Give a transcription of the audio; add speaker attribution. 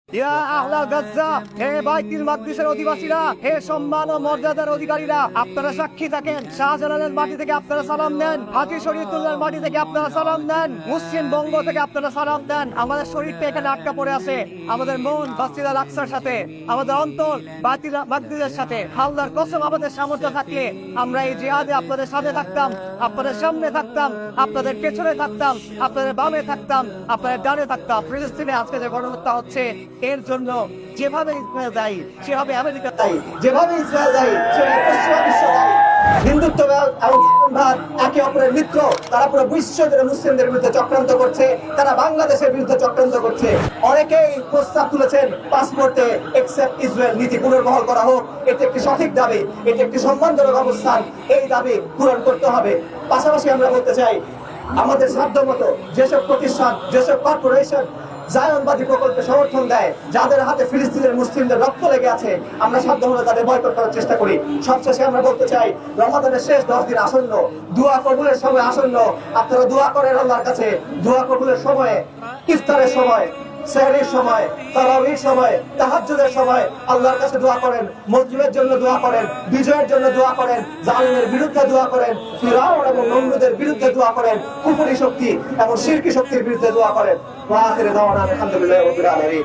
Speaker 1: ইয়া আহলা গাজ্জা, হে বাইতুল মাকদিসের অধিবাসীরা, হে সম্মান ও মর্যাদার অধিকারীরা, আপনারা সাক্ষী থাকেন। শাহজালালের মাটি থেকে আপনারা সালাম দেন, হাজী শরীয়তুল্লাহর মাটি থেকে আপনারা সালাম দেন, মুসলিম বঙ্গ থেকে আপনারা সালাম দেন। আমাদের শরীরটা এখানে আটকা পড়ে আছে, আমাদের মন মসজিদ আল আকসার সাথে, আমাদের অন্তর বাইতুল মাকদিসের সাথে। আল্লাহর কসম, আমাদের সামর্থ্য থাকলে আমরা এই জিহাদে আপনাদের সাথে থাকতাম, আপনাদের সামনে থাকতাম, আপনাদের পেছনে থাকতাম, আপনাদের বামে থাকতাম, আপনাদের ডানে থাকতাম। ফিলিস্তিনে আজকে যে গণহত্যা হচ্ছে, এর জন্য যেভাবে ইসরায়েল দায়ী সেভাবে আমেরিকা দায়ী, যেভাবে ইসরায়েল দায়ী সেভাবে পশ্চিমা বিশ্ব দায়ী। হিন্দুত্ববাদ এবং মুসলিমবাদ একে অপরের মিত্র। তারা পুরো বিশ্ব জুড়ে মুসলিমদের বিরুদ্ধে চক্রান্ত করছে, তারা বাংলাদেশের বিরুদ্ধে চক্রান্ত করছে। অনেকেই প্রস্তাব তুলেছেন পাসপোর্টে এক্সেপ্ট ইসরায়েল নীতি পুনর্বহাল করা হোক। এটি একটি সঠিক দাবি, এটি একটি সম্মানজনক অবস্থান। এই দাবি পূরণ করতে হবে। পাশাপাশি আমরা বলতে চাই, আমাদের সাধ্যমতো যেসব প্রতিষ্ঠান, যেসব কর্পোরেশন জায়নবাদী প্রকল্পে সমর্থন দেয়, যাদের হাতে ফিলিস্তিনের মুসলিমদের রক্ত লেগে আছে, আমরা সাধ্যমতো তাদের বয়কট করার চেষ্টা করি। সবশেষে আমরা বলতে চাই, রমাদানের শেষ 10 দিন আসন্ন, দোয়া কবুলের সময় আসন্ন। আপনারা দোয়া করেন আল্লাহর কাছে। দোয়া কবুলের সময়ে, ইফতারের সময়, সেহরির সময়, তারাবির সময়, তাহাজ্জুদের সময় আল্লাহর কাছে দোয়া করেন। মুসলিমের জন্য দোয়া করেন, বিজয়ের জন্য দোয়া করেন, জালিমের বিরুদ্ধে দোয়া করেন, ফিরআউন এবং নমরুদের বিরুদ্ধে দোয়া করেন, কুফরি শক্তি এবং শিরকি শক্তির বিরুদ্ধে দোয়া করেন। ওয়া আখিরু দাওয়ানা আলহামদুলিল্লাহি রাব্বিল আলামিন।